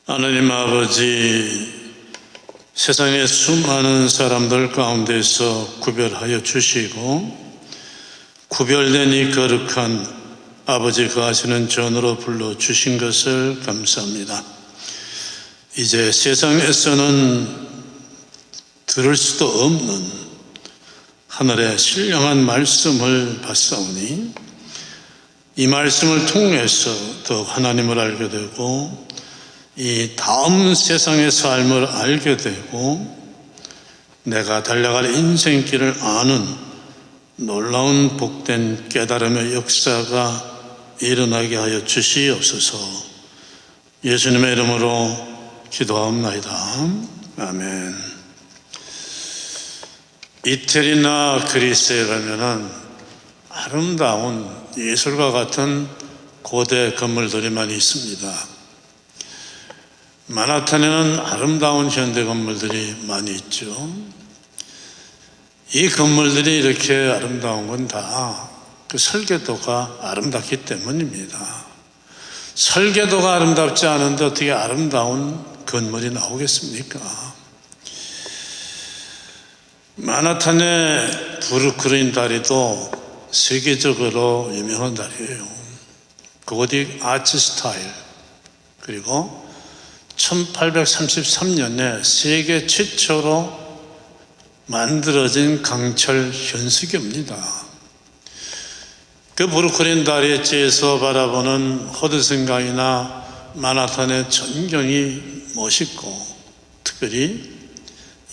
하나님 아버지, 세상의 수많은 사람들 가운데서 구별하여 주시고 구별된 이 거룩한 아버지 거하시는 전으로 불러주신 것을 감사합니다. 이제 세상에서는 들을 수도 없는 하늘의 신령한 말씀을 받사오니 이 말씀을 통해서 더 하나님을 알게 되고 이 다음 세상의 삶을 알게 되고 내가 달려갈 인생길을 아는 놀라운 복된 깨달음의 역사가 일어나게 하여 주시옵소서. 예수님의 이름으로 기도하옵나이다. 아멘. 이태리나 그리스에 가면은 아름다운 예술과 같은 고대 건물들이 많이 있습니다. 만하탄에는 아름다운 현대 건물들이 많이 있죠. 이 건물들이 이렇게 아름다운 건 다 그 설계도가 아름답기 때문입니다. 설계도가 아름답지 않은데 어떻게 아름다운 건물이 나오겠습니까? 만하탄의 브루클린 다리도 세계적으로 유명한 다리예요. 고딕 아트 스타일, 그리고 1833년에 세계 최초로 만들어진 강철 현수교입니다. 그 브루클린 다리에서 바라보는 허드슨 강이나 만하탄의 전경이 멋있고 특별히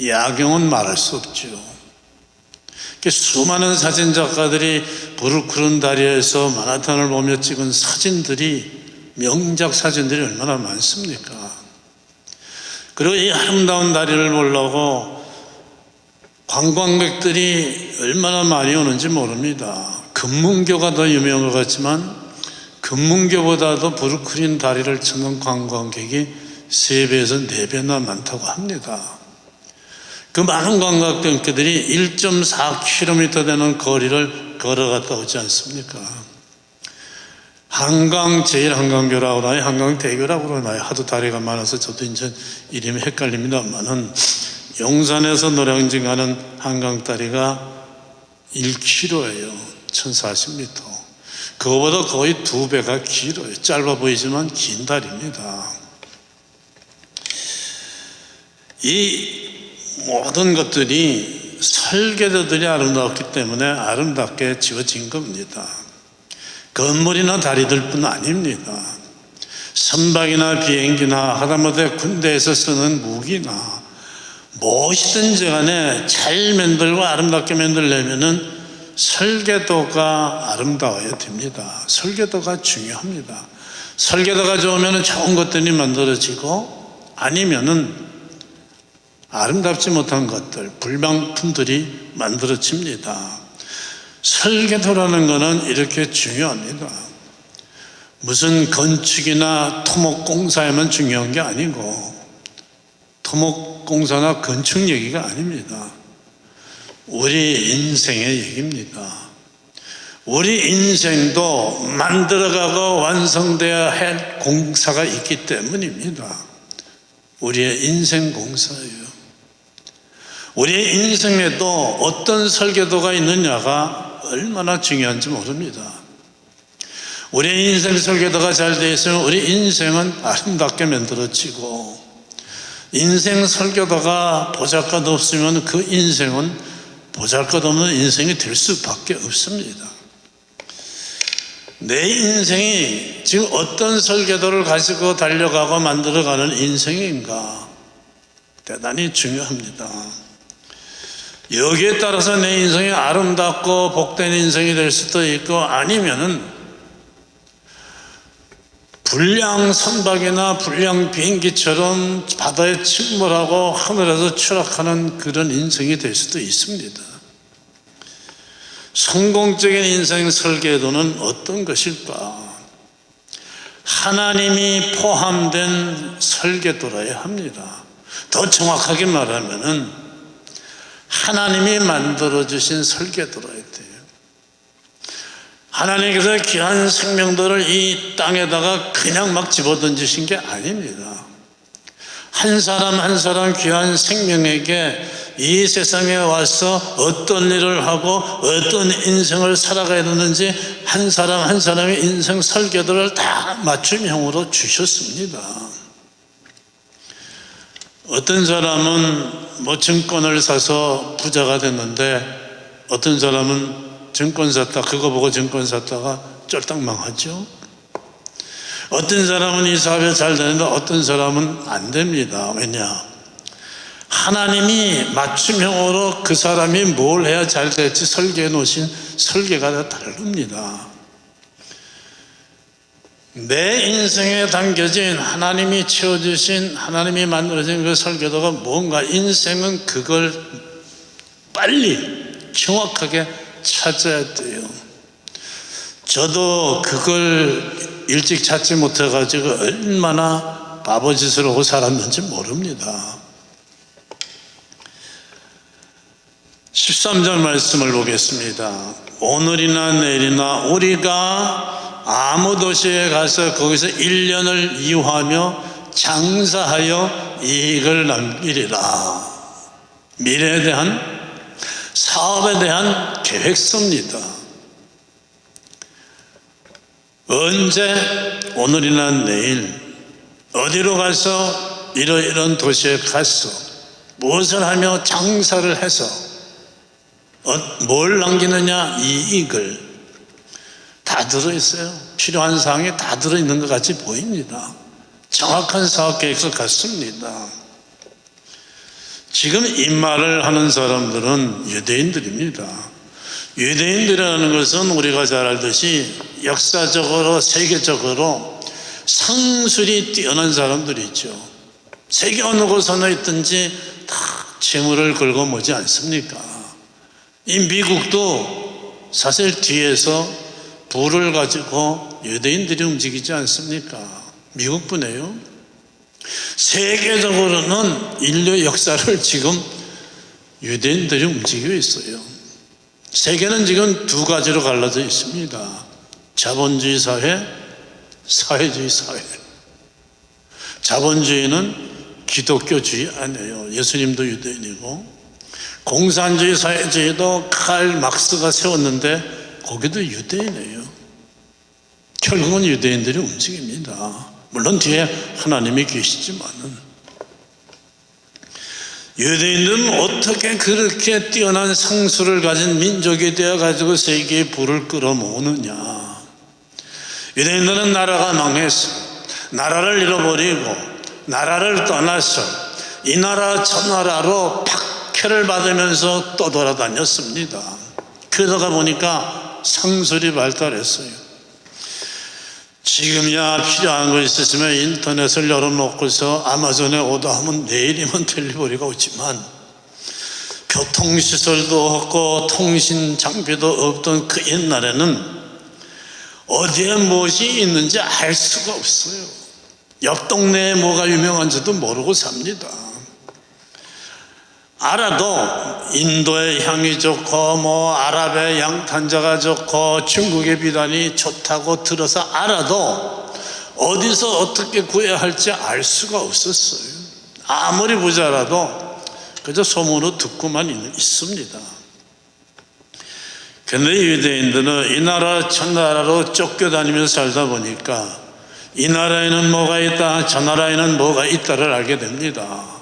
야경은 말할 수 없죠. 수많은 사진작가들이 브루클린 다리에서 만하탄을 보며 찍은 사진들이, 명작 사진들이 얼마나 많습니까? 그리고 이 아름다운 다리를 보려고 관광객들이 얼마나 많이 오는지 모릅니다. 금문교가 더 유명한 것 같지만 금문교보다도 브루클린 다리를 찾는 관광객이 3배에서 4배나 많다고 합니다. 그 많은 관광객들이 1.4km 되는 거리를 걸어갔다 오지 않습니까? 제일한강교라고 그러나요? 한강대교라고 그러나요? 하도 다리가 많아서 저도 이제 이름이 헷갈립니다만은 용산에서 노량진 가는 한강다리가 1km예요. 1040m. 그거보다 거의 2배가 길어요. 짧아 보이지만 긴 다리입니다. 이 모든 것들이 설계도들이 아름다웠기 때문에 아름답게 지어진 겁니다. 건물이나 다리들뿐 아닙니다. 선박이나 비행기나 하다못해 군대에서 쓰는 무기나 무엇이든지 간에 잘 만들고 아름답게 만들려면은 설계도가 아름다워야 됩니다. 설계도가 중요합니다. 설계도가 좋으면 좋은 것들이 만들어지고 아니면은 아름답지 못한 것들, 불량품들이 만들어집니다. 설계도라는 것은 이렇게 중요합니다. 무슨 건축이나 토목공사에만 중요한 게 아니고 토목공사나 건축 얘기가 아닙니다. 우리 인생의 얘기입니다. 우리 인생도 만들어가고 완성되어야 할 공사가 있기 때문입니다. 우리의 인생 공사예요. 우리의 인생에도 어떤 설계도가 있느냐가 얼마나 중요한지 모릅니다. 우리의 인생 설계도가 잘 되어 있으면 우리 인생은 아름답게 만들어지고, 인생 설계도가 보잘것 없으면 그 인생은 보잘것없는 인생이 될 수밖에 없습니다. 내 인생이 지금 어떤 설계도를 가지고 달려가고 만들어가는 인생인가 대단히 중요합니다. 여기에 따라서 내 인생이 아름답고 복된 인생이 될 수도 있고 아니면은 불량 선박이나 불량 비행기처럼 바다에 침몰하고 하늘에서 추락하는 그런 인생이 될 수도 있습니다. 성공적인 인생 설계도는 어떤 것일까? 하나님이 포함된 설계도라야 합니다. 더 정확하게 말하면은 하나님이 만들어주신 설계도라야 돼요. 하나님께서 귀한 생명들을 이 땅에다가 그냥 막 집어던지신 게 아닙니다. 한 사람 한 사람 귀한 생명에게 이 세상에 와서 어떤 일을 하고 어떤 인생을 살아가야 되는지 한 사람 한 사람의 인생 설계도를 다 맞춤형으로 주셨습니다. 어떤 사람은 증권을 사서 부자가 됐는데 어떤 사람은 증권 샀다 그거 보고 증권 샀다가 쫄딱 망하죠. 어떤 사람은 이 사업에 잘 되는데 어떤 사람은 안 됩니다. 왜냐? 하나님이 맞춤형으로 그 사람이 뭘 해야 잘 될지 설계해 놓으신 설계가 다 다릅니다. 내 인생에 담겨진 하나님이 채워주신 하나님이 만들어진 그 설계도가 뭔가 인생은 그걸 빨리 정확하게 찾아야 돼요. 저도 그걸 일찍 찾지 못해가지고 얼마나 바보짓을 하고 살았는지 모릅니다. 13절 말씀을 보겠습니다. 오늘이나 내일이나 우리가 아무 도시에 가서 거기서 1년을 이유하며 장사하여 이익을 남기리라. 미래에 대한 사업에 대한 계획서입니다. 언제 오늘이나 내일 어디로 가서 이런 도시에 가서 무엇을 하며 장사를 해서 뭘 남기느냐 이익을 다 들어있어요. 필요한 사항이 다 들어있는 것 같이 보입니다. 정확한 사업계획서 같습니다. 지금 이 말을 하는 사람들은 유대인들입니다. 유대인들이라는 것은 우리가 잘 알듯이 역사적으로 세계적으로 상술이 뛰어난 사람들이죠. 세계 어느 곳에 있든지 다 재물을 걸고 모지 않습니까? 이 미국도 사실 뒤에서 부를 가지고 유대인들이 움직이지 않습니까? 미국뿐이에요. 세계적으로는 인류 역사를 지금 유대인들이 움직이고 있어요. 세계는 지금 두 가지로 갈라져 있습니다. 자본주의 사회, 사회주의 사회. 자본주의는 기독교주의 아니에요. 예수님도 유대인이고, 공산주의 사회주의도 칼 막스가 세웠는데 거기도 유대인이에요. 결국은 유대인들이 움직입니다. 물론 뒤에 하나님이 계시지만은. 유대인들은 어떻게 그렇게 뛰어난 상수를 가진 민족이 되어가지고 세계의 부를 끌어모으느냐. 유대인들은 나라가 망해서 나라를 잃어버리고 나라를 떠나서 이 나라 저 나라로 박해를 받으면서 떠돌아다녔습니다. 그러다 보니까 상술이 발달했어요. 지금이야 필요한 거 있으시면 인터넷을 열어놓고서 아마존에 오다 하면 내일이면 델리버리가 오지만 교통시설도 없고 통신 장비도 없던 그 옛날에는 어디에 무엇이 있는지 알 수가 없어요. 옆 동네에 뭐가 유명한지도 모르고 삽니다. 알아도 인도의 향이 좋고 아랍의 양탄자가 좋고 중국의 비단이 좋다고 들어서 알아도 어디서 어떻게 구해야 할지 알 수가 없었어요. 아무리 부자라도 그저 소문으로 듣고만 있습니다. 그런데 유대인들은 이 나라 저 나라로 쫓겨다니면서 살다 보니까 이 나라에는 뭐가 있다 저 나라에는 뭐가 있다를 알게 됩니다.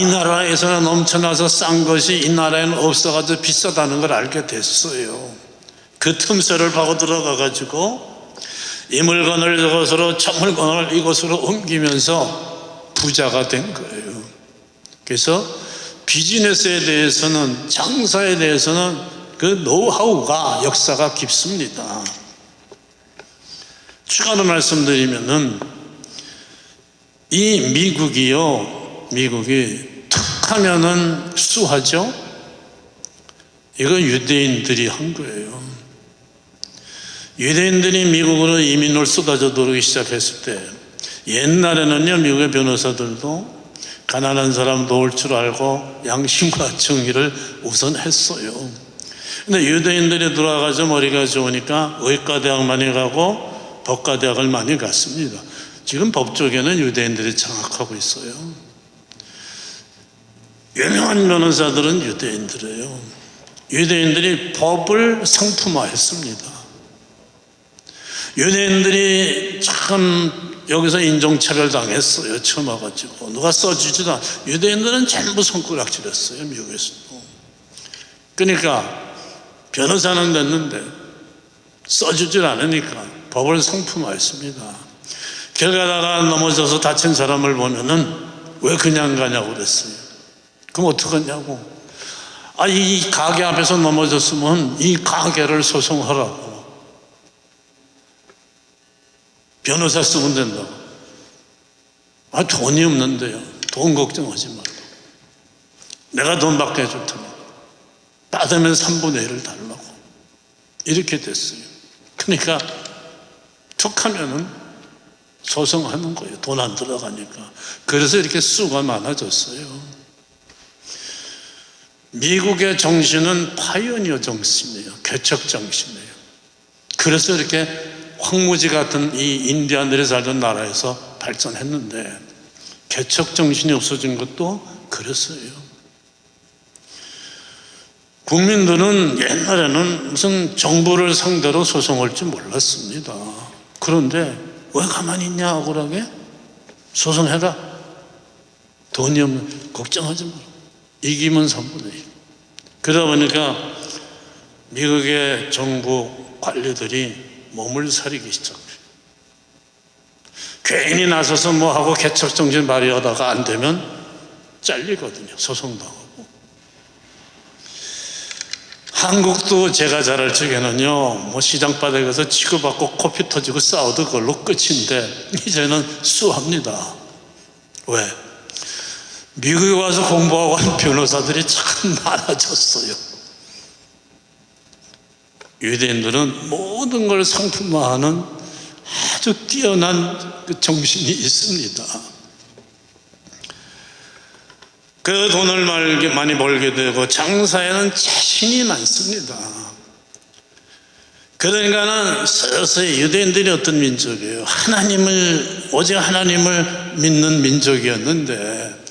이 나라에서는 넘쳐나서 싼 것이 이 나라에는 없어가지고 비싸다는 걸 알게 됐어요. 그 틈새를 파고 들어가가지고 이 물건을 저것으로 저 물건을 이곳으로 옮기면서 부자가 된 거예요. 그래서 비즈니스에 대해서는 장사에 대해서는 그 노하우가 역사가 깊습니다. 추가로 말씀드리면은 이 미국이 툭하면은 수하죠. 이거 유대인들이 한 거예요. 유대인들이 미국으로 이민을 쏟아져 들어오기 시작했을 때 옛날에는요 미국의 변호사들도 가난한 사람 도울 줄 알고 양심과 정의를 우선했어요. 근데 유대인들이 들어와가지고 머리가 좋으니까 의과대학 많이 가고 법과대학을 많이 갔습니다. 지금 법조계는 유대인들이 장악하고 있어요. 유명한 변호사들은 유대인들이에요. 유대인들이 법을 상품화했습니다. 유대인들이 참 여기서 인종차별 당했어요. 처음 와가지고 누가 써주지도 않아. 유대인들은 전부 손가락질했어요. 미국에서도. 그러니까 변호사는 됐는데 써주질 않으니까 법을 상품화했습니다. 길 가다가 넘어져서 다친 사람을 보면은 왜 그냥 가냐고 그랬어요. 그럼 어떡하냐고. 이 가게 앞에서 넘어졌으면 이 가게를 소송하라고. 변호사 쓰면 된다고. 돈이 없는데요. 돈 걱정하지 말고. 내가 돈 받게 해줄 테니 받으면 3분의 1을 달라고. 이렇게 됐어요. 그러니까 툭 하면은 소송하는 거예요. 돈 안 들어가니까. 그래서 이렇게 수가 많아졌어요. 미국의 정신은 파이오니어 정신이에요. 개척 정신이에요. 그래서 이렇게 황무지 같은 이 인디안들이 살던 나라에서 발전했는데 개척 정신이 없어진 것도 그랬어요. 국민들은 옛날에는 무슨 정부를 상대로 소송할 줄 몰랐습니다. 그런데 왜 가만히 있냐 억울하게? 소송해라. 돈이 없는 걱정하지 마. 이기면 3분의 1. 그러다 보니까 미국의 정부 관리들이 몸을 사리기 시작해요. 괜히 나서서 뭐하고 개척정신 발휘하다가 안 되면 잘리거든요. 소송도 하고. 한국도 제가 잘할 적에는요, 시장바닥에 가서 치고받고 코피 터지고 싸워도 그걸로 끝인데 이제는 수합니다. 왜? 미국에 와서 공부하고 한 변호사들이 참 많아졌어요. 유대인들은 모든 걸 상품화하는 아주 뛰어난 그 정신이 있습니다. 그 돈을 많이 벌게 되고 장사에는 자신이 많습니다. 그러니까는 서서히 유대인들이 어떤 민족이에요? 오직 하나님을 믿는 민족이었는데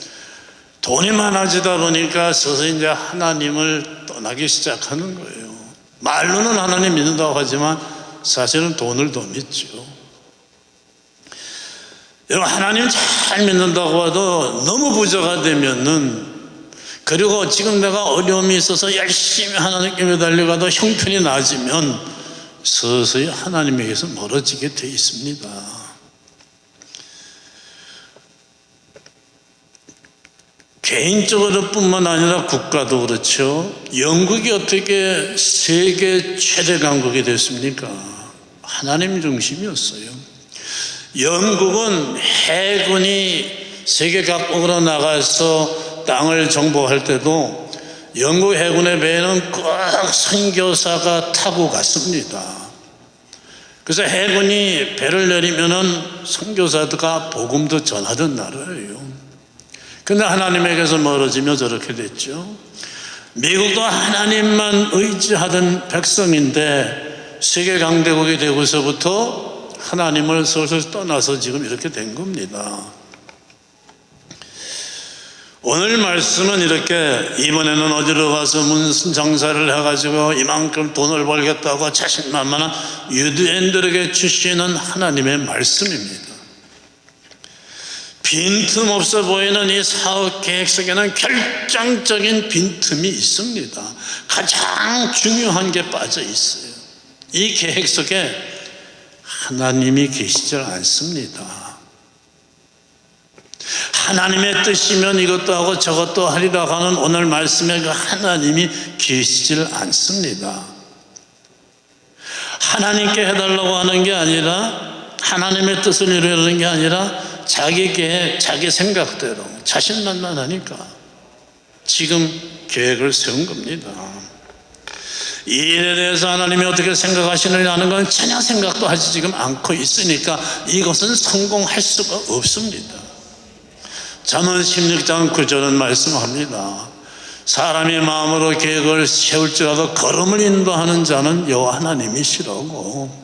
돈이 많아지다 보니까 서서히 이제 하나님을 떠나기 시작하는 거예요. 말로는 하나님 믿는다고 하지만 사실은 돈을 더 믿죠. 여러분, 하나님 잘 믿는다고 해도 너무 부자가 되면은, 그리고 지금 내가 어려움이 있어서 열심히 하나님께 매달려가도 형편이 나아지면 서서히 하나님에게서 멀어지게 돼 있습니다. 개인적으로 뿐만 아니라 국가도 그렇죠. 영국이 어떻게 세계 최대 강국이 됐습니까? 하나님 중심이었어요. 영국은 해군이 세계 각국으로 나가서 땅을 정복할 때도 영국 해군의 배에는 꼭 선교사가 타고 갔습니다. 그래서 해군이 배를 내리면은 선교사가 복음도 전하던 나라예요. 근데 하나님에게서 멀어지며 저렇게 됐죠. 미국도 하나님만 의지하던 백성인데 세계 강대국이 되고서부터 하나님을 슬슬 떠나서 지금 이렇게 된 겁니다. 오늘 말씀은 이렇게 이번에는 어디로 가서 무슨 장사를 해가지고 이만큼 돈을 벌겠다고 자신만만한 유대인들에게 주시는 하나님의 말씀입니다. 빈틈없어 보이는 이 사업 계획 속에는 결정적인 빈틈이 있습니다. 가장 중요한 게 빠져 있어요. 이 계획 속에 하나님이 계시지 않습니다. 하나님의 뜻이면 이것도 하고 저것도 하리라 하는 오늘 말씀에 그 하나님이 계시질 않습니다. 하나님께 해달라고 하는 게 아니라, 하나님의 뜻을 이루려는 게 아니라 자기 계획, 자기 생각대로 자신만만하니까 지금 계획을 세운 겁니다. 이 일에 대해서 하나님이 어떻게 생각하시느냐는 건 전혀 생각도 하지 지금 않고 있으니까 이것은 성공할 수가 없습니다. 잠언 16장 9절은 말씀합니다. 사람의 마음으로 계획을 세울지라도 걸음을 인도하는 자는 여호와 하나님이시라고.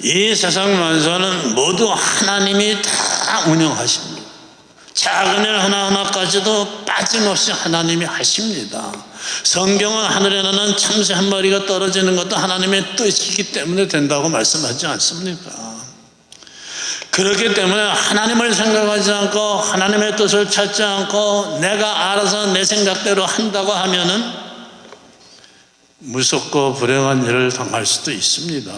이 세상 만사는 모두 하나님이 다 운영하십니다. 작은 일 하나하나까지도 빠짐없이 하나님이 하십니다. 성경은 하늘에 나는 참새 한 마리가 떨어지는 것도 하나님의 뜻이기 때문에 된다고 말씀하지 않습니까? 그렇기 때문에 하나님을 생각하지 않고 하나님의 뜻을 찾지 않고 내가 알아서 내 생각대로 한다고 하면은 무섭고 불행한 일을 당할 수도 있습니다.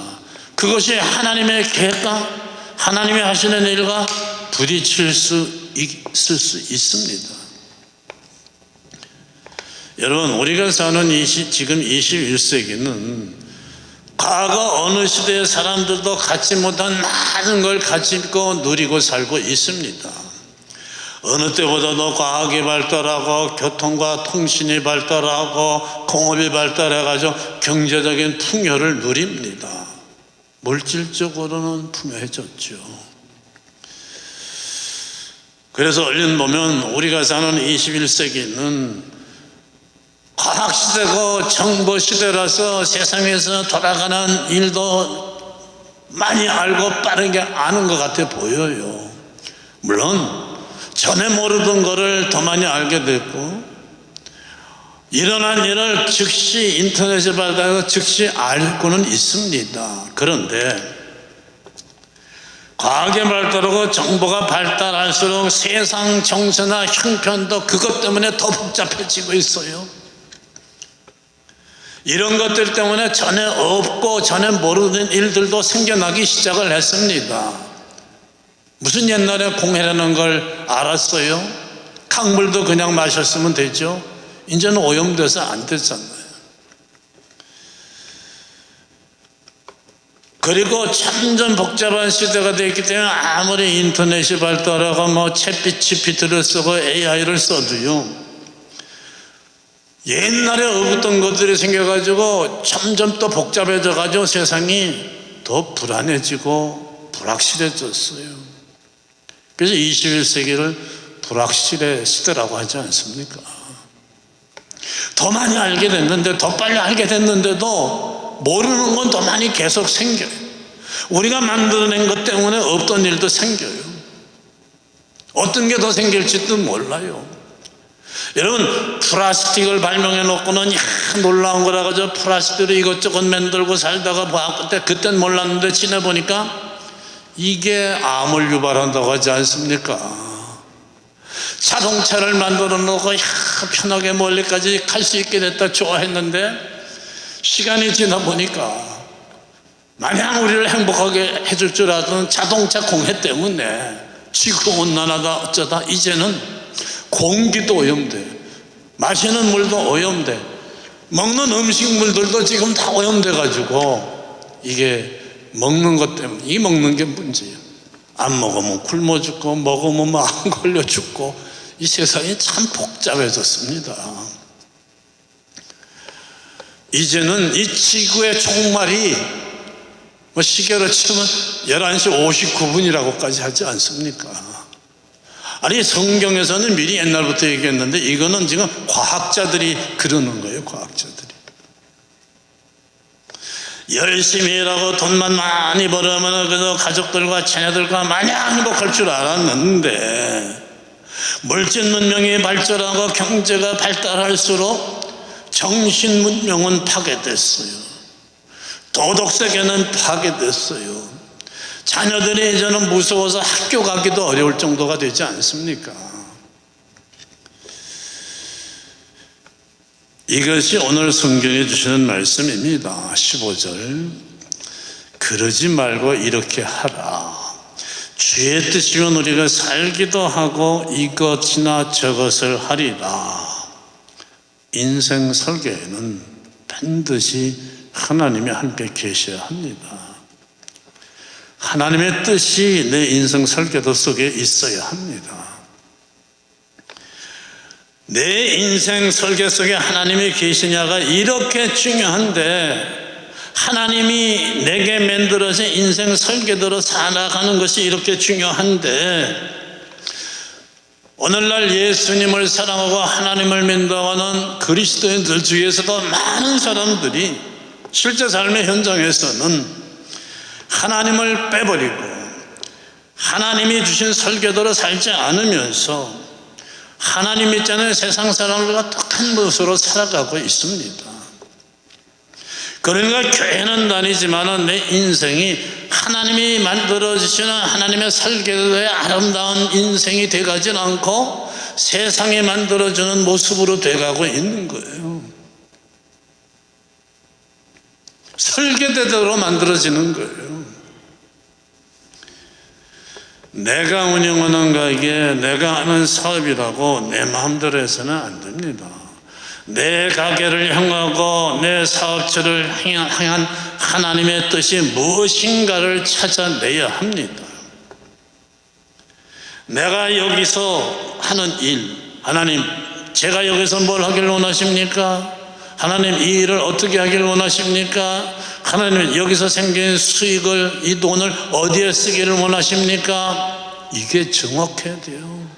그것이 하나님의 계획과 하나님이 하시는 일과 부딪힐 수 있을 수 있습니다. 여러분, 우리가 사는 지금 21세기는 과거 어느 시대의 사람들도 갖지 못한 많은 걸 가지고 누리고 살고 있습니다. 어느 때보다도 과학이 발달하고 교통과 통신이 발달하고 공업이 발달해가지고 경제적인 풍요를 누립니다. 물질적으로는 풍요해졌죠. 그래서 얼른 보면 우리가 사는 21세기는 과학시대고 정보시대라서 세상에서 돌아가는 일도 많이 알고 빠르게 아는 것 같아 보여요. 물론 전에 모르던 거를 더 많이 알게 됐고 일어난 일을 즉시 인터넷에 발달해서 즉시 알고는 있습니다. 그런데 과학이 발달하고 정보가 발달할수록 세상 정세나 형편도 그것 때문에 더 복잡해지고 있어요. 이런 것들 때문에 전에 없고 전에 모르는 일들도 생겨나기 시작을 했습니다. 무슨 옛날에 공해라는 걸 알았어요? 강물도 그냥 마셨으면 되죠. 이제는 오염돼서 안 되잖아요. 그리고 점점 복잡한 시대가 되기 때문에 아무리 인터넷이 발달하고 챗GPT를 쓰고 AI를 써도요, 옛날에 없던 것들이 생겨가지고 점점 또 복잡해져가지고 세상이 더 불안해지고 불확실해졌어요. 그래서 21세기를 불확실의 시대라고 하지 않습니까? 더 많이 알게 됐는데, 더 빨리 알게 됐는데도 모르는 건 더 많이 계속 생겨요. 우리가 만들어낸 것 때문에 없던 일도 생겨요. 어떤 게 더 생길지도 몰라요. 여러분, 플라스틱을 발명해 놓고는 놀라운 거라 가지고 플라스틱으로 이것저것 만들고 살다가 그땐 몰랐는데 지내보니까 이게 암을 유발한다고 하지 않습니까? 자동차를 만들어 놓고 편하게 멀리까지 갈 수 있게 됐다 좋아했는데 시간이 지나 보니까 마냥 우리를 행복하게 해줄 줄 알았던 자동차 공해 때문에 지구온난화다 어쩌다 이제는 공기도 오염돼, 마시는 물도 오염돼, 먹는 음식물들도 지금 다 오염돼 가지고 이게 먹는 것 때문에, 이 먹는 게 문제예요. 안 먹으면 굶어 죽고 먹으면 안 걸려 죽고 이 세상이 참 복잡해졌습니다. 이제는 이 지구의 종말이 시계로 치면 11시 59분이라고까지 하지 않습니까? 아니, 성경에서는 미리 옛날부터 얘기했는데 이거는 지금 과학자들이 그러는 거예요. 과학자들이 열심히 일하고 돈만 많이 벌으면 그래서 가족들과 자녀들과 마냥 행복할 줄 알았는데 물질 문명이 발전하고 경제가 발달할수록 정신 문명은 파괴됐어요. 도덕 세계는 파괴됐어요. 자녀들이 이제는 무서워서 학교 가기도 어려울 정도가 되지 않습니까? 이것이 오늘 성경에 주시는 말씀입니다. 15절, 그러지 말고 이렇게 하라. 주의 뜻이면 우리가 살기도 하고 이것이나 저것을 하리라. 인생 설계에는 반드시 하나님이 함께 계셔야 합니다. 하나님의 뜻이 내 인생 설계도 속에 있어야 합니다. 내 인생 설계 속에 하나님이 계시냐가 이렇게 중요한데, 하나님이 내게 만들어진 인생 설계대로 살아가는 것이 이렇게 중요한데, 오늘날 예수님을 사랑하고 하나님을 믿어가는 그리스도인들 중에서도 많은 사람들이 실제 삶의 현장에서는 하나님을 빼버리고 하나님이 주신 설계도로 살지 않으면서 하나님 있잖아요, 세상 사람들과 똑같은 모습으로 살아가고 있습니다. 그러니까 교회는 다니지만 내 인생이 하나님이 만들어주시는 하나님의 설계도의 아름다운 인생이 돼가진 않고 세상이 만들어주는 모습으로 돼가고 있는 거예요. 설계대로 만들어지는 거예요. 내가 운영하는 가게, 내가 하는 사업이라고 내 마음대로 해서는 안 됩니다. 내 가게를 향하고 내 사업처를 향한 하나님의 뜻이 무엇인가를 찾아내야 합니다. 내가 여기서 하는 일, 하나님, 제가 여기서 뭘 하길 원하십니까? 하나님, 이 일을 어떻게 하길 원하십니까? 하나님, 여기서 생긴 수익을, 이 돈을 어디에 쓰기를 원하십니까? 이게 정확해야 돼요.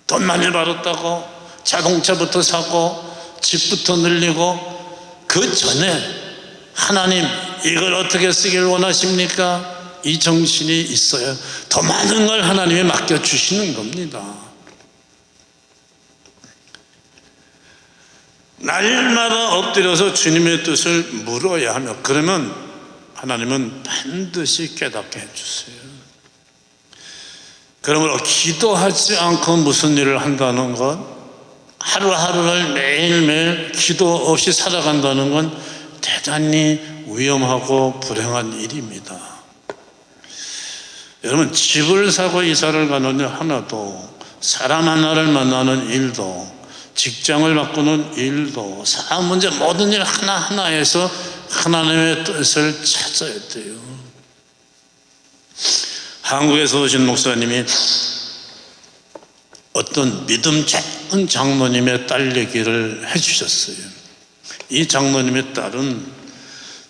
돈 많이 벌었다고 자동차부터 사고 집부터 늘리고 그 전에 하나님, 이걸 어떻게 쓰기를 원하십니까? 이 정신이 있어야 더 많은 걸 하나님이 맡겨주시는 겁니다. 날마다 엎드려서 주님의 뜻을 물어야 하며, 그러면 하나님은 반드시 깨닫게 해주세요. 그러므로 기도하지 않고 무슨 일을 한다는 것, 하루하루를 매일매일 기도 없이 살아간다는 건 대단히 위험하고 불행한 일입니다. 여러분, 집을 사고 이사를 가는 일 하나도, 사람 하나를 만나는 일도, 직장을 바꾸는 일도, 사람 문제 모든 일 하나하나에서 하나님의 뜻을 찾아야 돼요. 한국에서 오신 목사님이 어떤 믿음 좋은 장로님의 딸 얘기를 해주셨어요. 이 장로님의 딸은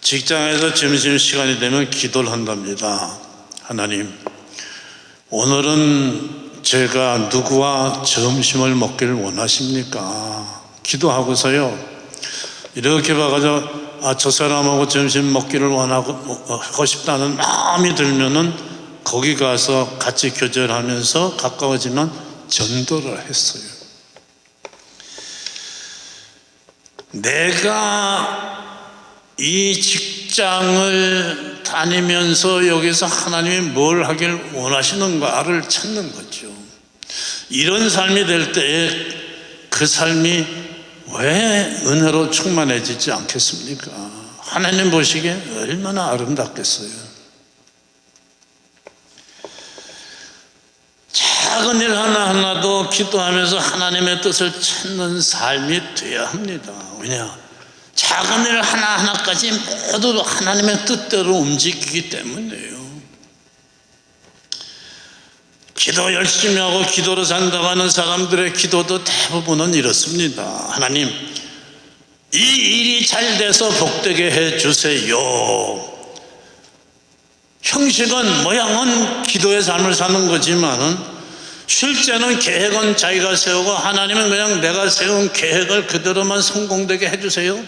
직장에서 점심시간이 되면 기도를 한답니다. 하나님, 오늘은 제가 누구와 점심을 먹기를 원하십니까? 기도하고서요, 이렇게 봐가지고 저 사람하고 점심 먹기를 하고 싶다는 마음이 들면은 거기 가서 같이 교제하면서 가까워지면 전도를 했어요. 내가 이 직장을 다니면서 여기서 하나님이 뭘 하길 원하시는가를 찾는 거죠. 이런 삶이 될 때에 그 삶이 왜 은혜로 충만해지지 않겠습니까? 하나님 보시기에 얼마나 아름답겠어요. 작은 일 하나하나도 기도하면서 하나님의 뜻을 찾는 삶이 되어야 합니다. 왜냐? 작은 일 하나하나까지 모두 하나님의 뜻대로 움직이기 때문이에요. 기도 열심히 하고 기도로 산다고 하는 사람들의 기도도 대부분은 이렇습니다. 하나님, 이 일이 잘 돼서 복되게 해주세요. 형식은, 모양은 기도의 삶을 사는 거지만은 실제는 계획은 자기가 세우고 하나님은 그냥 내가 세운 계획을 그대로만 성공되게 해주세요.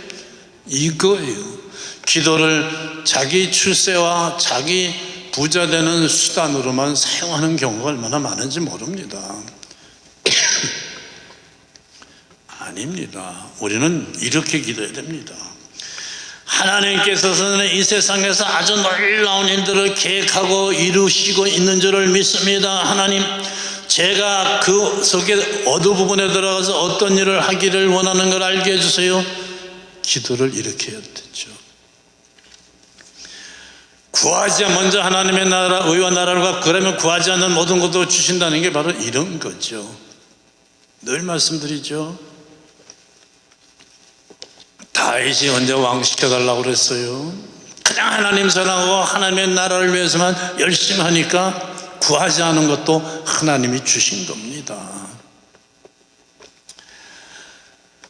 이거예요. 기도를 자기 출세와 자기 부자 되는 수단으로만 사용하는 경우가 얼마나 많은지 모릅니다. 아닙니다. 우리는 이렇게 기도해야 됩니다. 하나님께서는 이 세상에서 아주 놀라운 일들을 계획하고 이루시고 있는 줄을 믿습니다. 하나님, 제가 그 속에 어느 부분에 들어가서 어떤 일을 하기를 원하는 걸 알게 해주세요. 기도를 이렇게 해야 되죠. 구하지 먼저 하나님의 나라, 의와 나라를, 그러면 구하지 않는 모든 것도 주신다는 게 바로 이런 거죠. 늘 말씀드리죠. 다윗이 언제 왕 시켜달라고 그랬어요? 그냥 하나님 사랑하고 하나님의 나라를 위해서만 열심히 하니까 구하지 않은 것도 하나님이 주신 겁니다.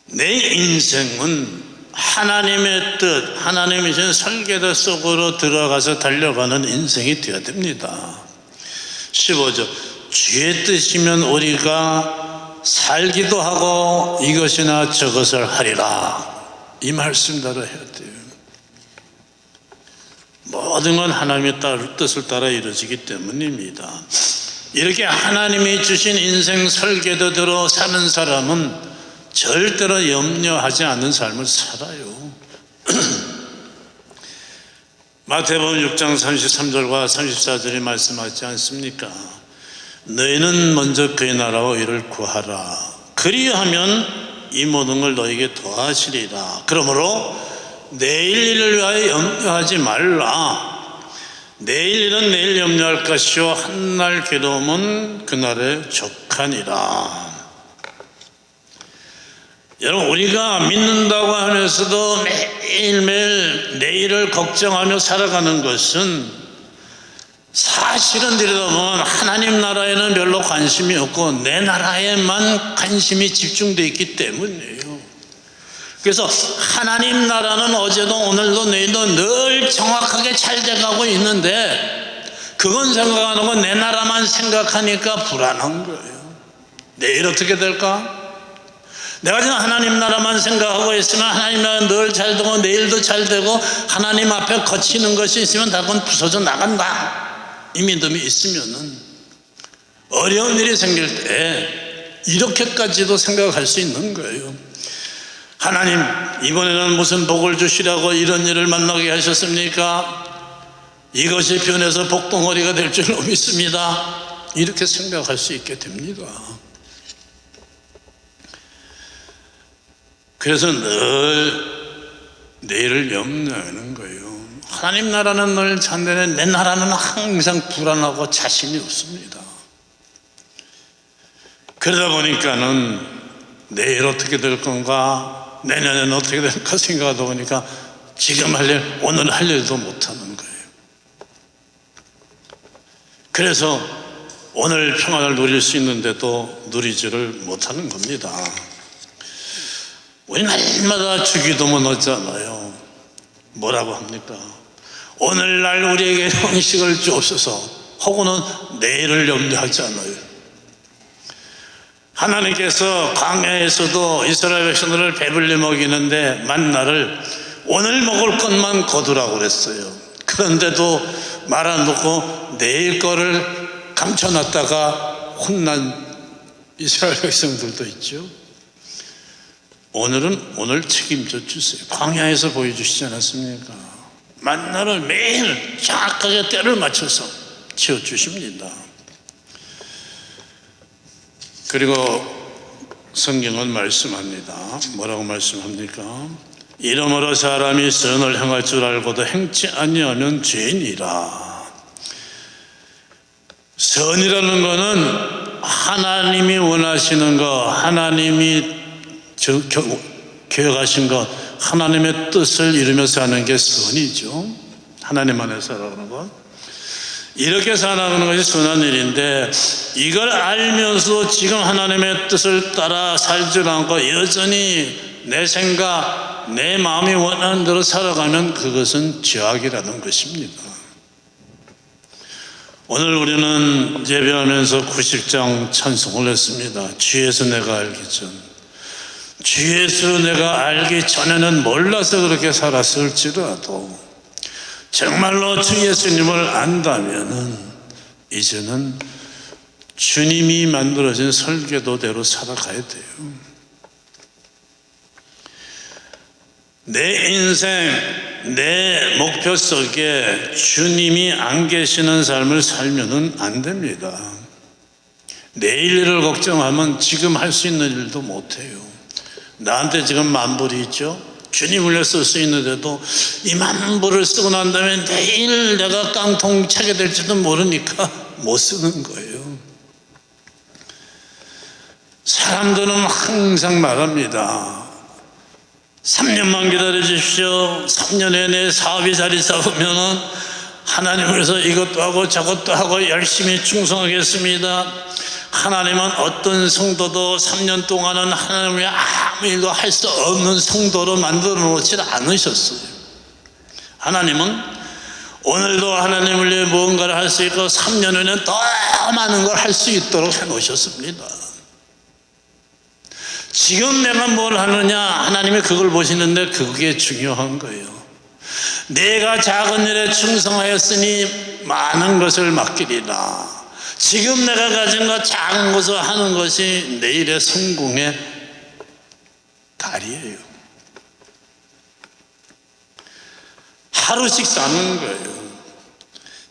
내 인생은 하나님의 뜻, 하나님이 주신 설계도 속으로 들어가서 달려가는 인생이 되어야 됩니다. 15절, 주의 뜻이면 우리가 살기도 하고 이것이나 저것을 하리라. 이 말씀대로 해야 돼요. 모든 건 하나님의 뜻을 따라 이루어지기 때문입니다. 이렇게 하나님이 주신 인생 설계도대로 사는 사람은 절대로 염려하지 않는 삶을 살아요. 마태복음 6장 33절과 34절이 말씀하지 않습니까? 너희는 먼저 그의 나라와 의를 구하라. 그리하면 이 모든 걸 너에게 더하시리라. 그러므로 내일 일을 위하여 염려하지 말라. 내일 일은 내일 염려할 것이요 한날 괴로움은 그날에 족하니라. 여러분, 우리가 믿는다고 하면서도 매일매일 내일을 걱정하며 살아가는 것은 사실은 들여다보면 하나님 나라에는 별로 관심이 없고 내 나라에만 관심이 집중되어 있기 때문이에요. 그래서 하나님 나라는 어제도 오늘도 내일도 늘 정확하게 잘 돼가고 있는데 그건 생각 안 하고 내 나라만 생각하니까 불안한 거예요. 내일 어떻게 될까? 내가 지금 하나님 나라만 생각하고 있으면 하나님 나라는 늘 잘 되고 내일도 잘 되고 하나님 앞에 거치는 것이 있으면 다 그건 부서져 나간다. 이 믿음이 있으면은 어려운 일이 생길 때 이렇게까지도 생각할 수 있는 거예요. 하나님, 이번에는 무슨 복을 주시라고 이런 일을 만나게 하셨습니까? 이것이 변해서 복덩어리가 될 줄로 믿습니다. 이렇게 생각할 수 있게 됩니다. 그래서 늘 내일을 염려하는 거예요. 하나님 나라는 늘 잔대네 내 나라는 항상 불안하고 자신이 없습니다. 그러다 보니까는 내일 어떻게 될 건가, 내년에는 어떻게 될까 생각하다 보니까 지금 할 일, 오늘 할 일도 못하는 거예요. 그래서 오늘 평안을 누릴 수 있는데도 누리지를 못하는 겁니다. 우리 날마다 주기도문 하잖아요. 뭐라고 합니까? 오늘날 우리에게 형식을 주옵소서. 혹은 내일을 염려하잖아요. 하나님께서 광야에서도 이스라엘 백성들을 배불리 먹이는데 만나를 오늘 먹을 것만 거두라고 그랬어요. 그런데도 말 안 듣고 내일 거를 감춰놨다가 혼난 이스라엘 백성들도 있죠. 오늘은 오늘 책임져 주세요. 광야에서 보여주시지 않았습니까? 만나를 매일 정확하게 때를 맞춰서 지어주십니다. 그리고 성경은 말씀합니다. 뭐라고 말씀합니까? 이러므로 사람이 선을 행할 줄 알고도 행치 아니하면 죄인이라. 선이라는 것은 하나님이 원하시는 것, 하나님이 계획하신 것, 하나님의 뜻을 이루면서 하는 게 선이죠. 하나님 안에서 살아가는 것. 이렇게 살아가는 것이 선한 일인데 이걸 알면서 지금 하나님의 뜻을 따라 살지 않고 여전히 내 생각, 내 마음이 원하는 대로 살아가면 그것은 죄악이라는 것입니다. 오늘 우리는 예배하면서 90장 찬송을 했습니다. 주 예수 내가 알기 전. 주 예수 내가 알기 전에는 몰라서 그렇게 살았을지라도 정말로 주 예수님을 안다면은 이제는 주님이 만들어진 설계도대로 살아가야 돼요. 내 인생, 내 목표 속에 주님이 안 계시는 삶을 살면은 안 됩니다. 내일 일을 걱정하면 지금 할 수 있는 일도 못해요. 나한테 지금 만불이 있죠. 주님을 위해 쓸 수 있는데도 이 만불을 쓰고 난 다음에 내일 내가 깡통 차게 될지도 모르니까 못 쓰는 거예요. 사람들은 항상 말합니다. 3년만 기다려 주십시오. 3년에 내 사업이 자리 잡으면 하나님을 위해서 이것도 하고 저것도 하고 열심히 충성하겠습니다. 하나님은 어떤 성도도 3년 동안은 하나님을 위해 아무 일도 할 수 없는 성도로 만들어 놓지 않으셨어요. 하나님은 오늘도 하나님을 위해 무언가를 할 수 있고 3년 후에는 더 많은 걸 할 수 있도록 해 놓으셨습니다. 지금 내가 뭘 하느냐 하나님이 그걸 보시는데 그게 중요한 거예요. 내가 작은 일에 충성하였으니 많은 것을 맡기리라. 지금 내가 가진 것 작은 것을 하는 것이 내일의 성공의 달이에요. 하루씩 사는 거예요.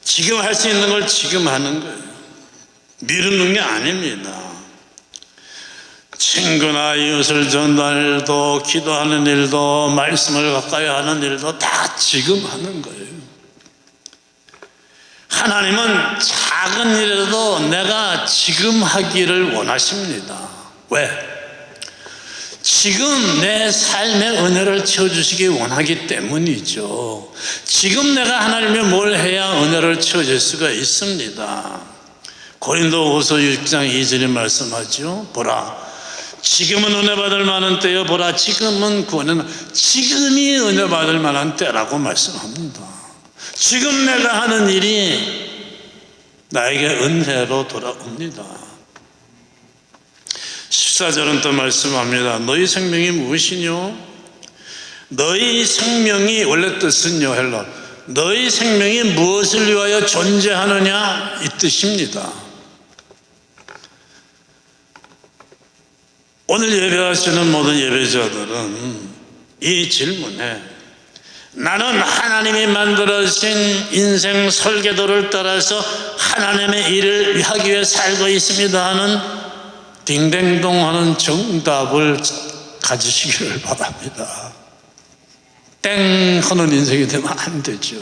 지금 할 수 있는 걸 지금 하는 거예요. 미루는 게 아닙니다. 친구나 이웃을 전도하는 일도, 기도하는 일도, 말씀을 가까이 하는 일도 다 지금 하는 거예요. 하나님은 작은 일이라도 내가 지금 하기를 원하십니다. 왜? 지금 내 삶의 은혜를 채워주시기 원하기 때문이죠. 지금 내가 하나님이 뭘 해야 은혜를 채워줄 수가 있습니다. 고린도후서 6장 2절에 말씀하죠. 보라, 지금은 은혜 받을 만한 때요. 보라, 지금은 구원은, 지금이 은혜 받을 만한 때라고 말씀합니다. 지금 내가 하는 일이 나에게 은혜로 돌아옵니다. 14절은 또 말씀합니다. 너희 생명이 무엇이뇨? 너희 생명이, 원래 뜻은요, 헬라, 너희 생명이 무엇을 위하여 존재하느냐 이 뜻입니다. 오늘 예배하시는 모든 예배자들은 이 질문에 나는 하나님이 만들어주신 인생 설계도를 따라서 하나님의 일을 하기 위해 살고 있습니다 하는 딩댕동 하는 정답을 가지시기를 바랍니다. 땡 하는 인생이 되면 안 되죠.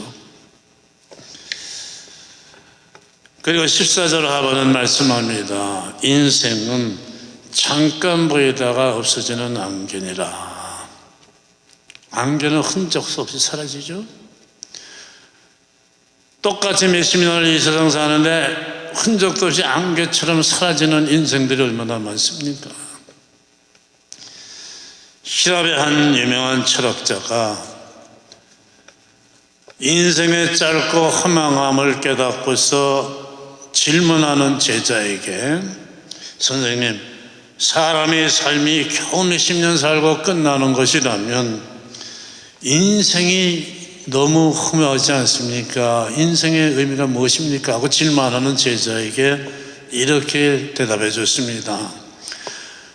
그리고 14절 하반은 말씀합니다. 인생은 잠깐 보이다가 없어지는 안개니라. 안개는 흔적 없이 사라지죠. 똑같이 몇십 년을 이 세상 사는데 흔적도 없이 안개처럼 사라지는 인생들이 얼마나 많습니까? 히랍의 한 유명한 철학자가 인생의 짧고 허망함을 깨닫고서 질문하는 제자에게, 선생님, 사람의 삶이 겨우 몇십 년 살고 끝나는 것이라면 인생이 너무 허무하지 않습니까? 인생의 의미가 무엇입니까? 하고 질문하는 제자에게 이렇게 대답해 줬습니다.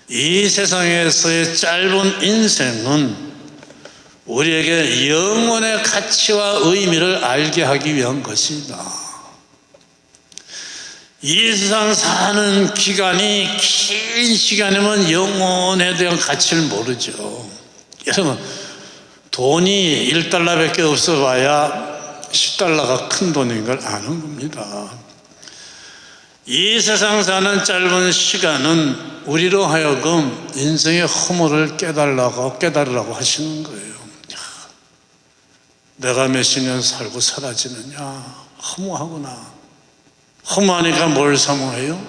이 세상에서의 짧은 인생은 우리에게 영혼의 가치와 의미를 알게 하기 위한 것이다. 이 세상 사는 기간이 긴 시간이면 영혼에 대한 가치를 모르죠. 여러분, 돈이 1달러밖에 없어 봐야 10달러가 큰 돈인 걸 아는 겁니다. 이 세상 사는 짧은 시간은 우리로 하여금 인생의 허물을 깨달으라고 하시는 거예요. 내가 몇십 년 살고 사라지느냐, 허무하구나. 허무하니까 뭘 사모해요?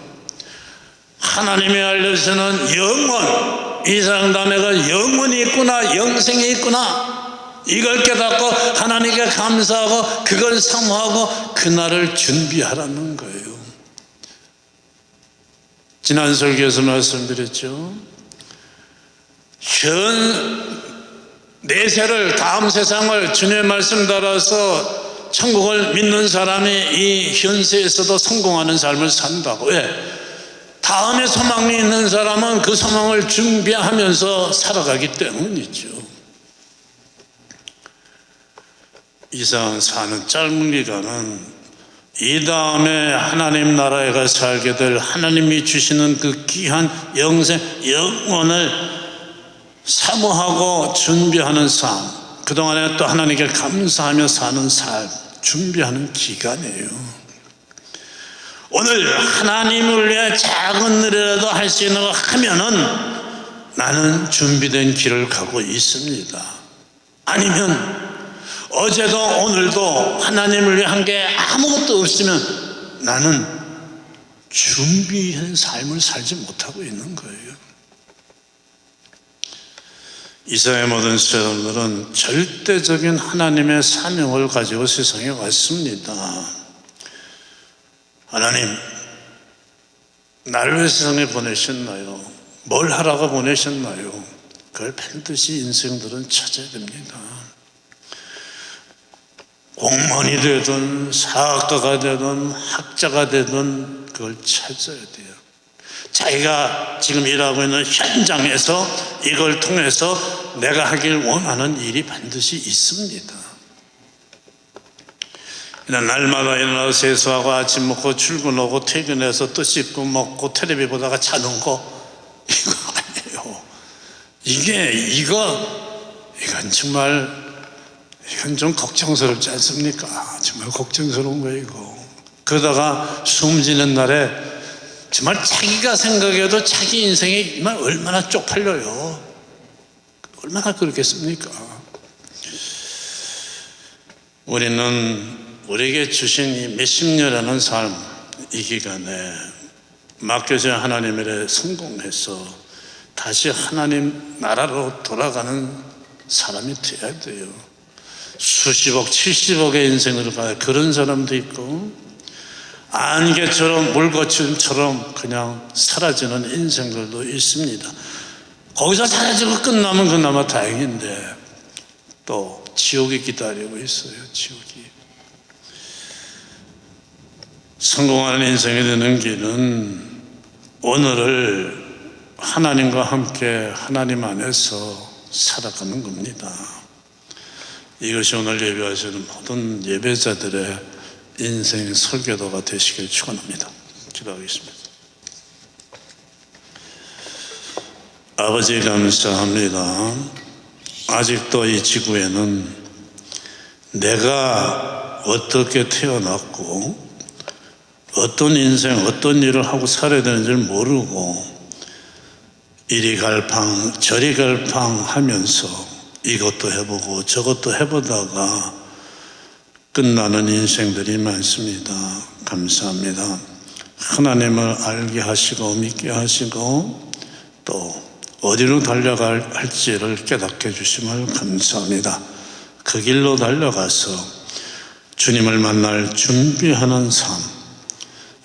하나님이 알려주시는 영원, 이 세상 내가 영원이 있구나, 영생이 있구나, 이걸 깨닫고 하나님께 감사하고 그걸 사모하고 그날을 준비하라는 거예요. 지난 설교에서 말씀드렸죠. 내세를, 다음 세상을 주님의 말씀 따라서 천국을 믿는 사람이 이 현세에서도 성공하는 삶을 산다고. 왜? 다음에 소망이 있는 사람은 그 소망을 준비하면서 살아가기 때문이죠. 이상 사는 짧은 기간은 이 다음에 하나님 나라에 가 살게 될 하나님이 주시는 그 귀한 영생, 영원을 사모하고 준비하는 삶, 그동안에 또 하나님께 감사하며 사는 삶, 준비하는 기간이에요. 오늘 하나님을 위해 작은 일이라도 할 수 있는 거 하면은 나는 준비된 길을 가고 있습니다. 아니면 어제도 오늘도 하나님을 위해 한 게 아무것도 없으면 나는 준비한 삶을 살지 못하고 있는 거예요. 이스라엘 모든 사람들은 절대적인 하나님의 사명을 가지고 세상에 왔습니다. 하나님, 나를 왜 세상에 보내셨나요? 뭘 하라고 보내셨나요? 그걸 반드시 인생들은 찾아야 됩니다. 공무원이 되든 사학가가 되든 학자가 되든 그걸 찾아야 돼요. 자기가 지금 일하고 있는 현장에서 이걸 통해서 내가 하길 원하는 일이 반드시 있습니다. 날마다 일어나서 세수하고 아침 먹고 출근하고 퇴근해서 또 씻고 먹고 텔레비 보다가 자는 거 이거 아니에요. 이건 정말 이건 좀 걱정스럽지 않습니까? 정말 걱정스러운 거예요 이거. 그러다가 숨지는 날에 정말 자기가 생각해도 자기 인생이 얼마나 쪽팔려요. 얼마나 그렇겠습니까? 우리는 우리에게 주신 이 몇십 년이라는 삶, 이 기간에 맡겨진 하나님 일에 성공해서 다시 하나님 나라로 돌아가는 사람이 되어야 돼요. 수십억, 70억의 인생으로 가요. 그런 사람도 있고 안개처럼 물거침처럼 그냥 사라지는 인생들도 있습니다. 거기서 사라지고 끝나면 그나마 다행인데 또 지옥이 기다리고 있어요. 지옥이. 성공하는 인생이 되는 길은 오늘을 하나님과 함께 하나님 안에서 살아가는 겁니다. 이것이 오늘 예배하시는 모든 예배자들의 인생 설교도가 되시길 축원합니다. 기도하겠습니다. 아버지 감사합니다. 아직도 이 지구에는 내가 어떻게 태어났고 어떤 인생, 어떤 일을 하고 살아야 되는지를 모르고 이리 갈팡 저리 갈팡 하면서 이것도 해보고 저것도 해보다가 끝나는 인생들이 많습니다. 감사합니다. 하나님을 알게 하시고 믿게 하시고 또 어디로 달려갈 할지를 깨닫게 해주심을 감사합니다. 그 길로 달려가서 주님을 만날 준비하는 삶,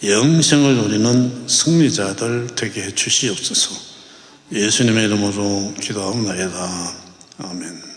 영생을 누리는 승리자들 되게 해 주시옵소서. 예수님의 이름으로 기도하옵나이다. 아멘.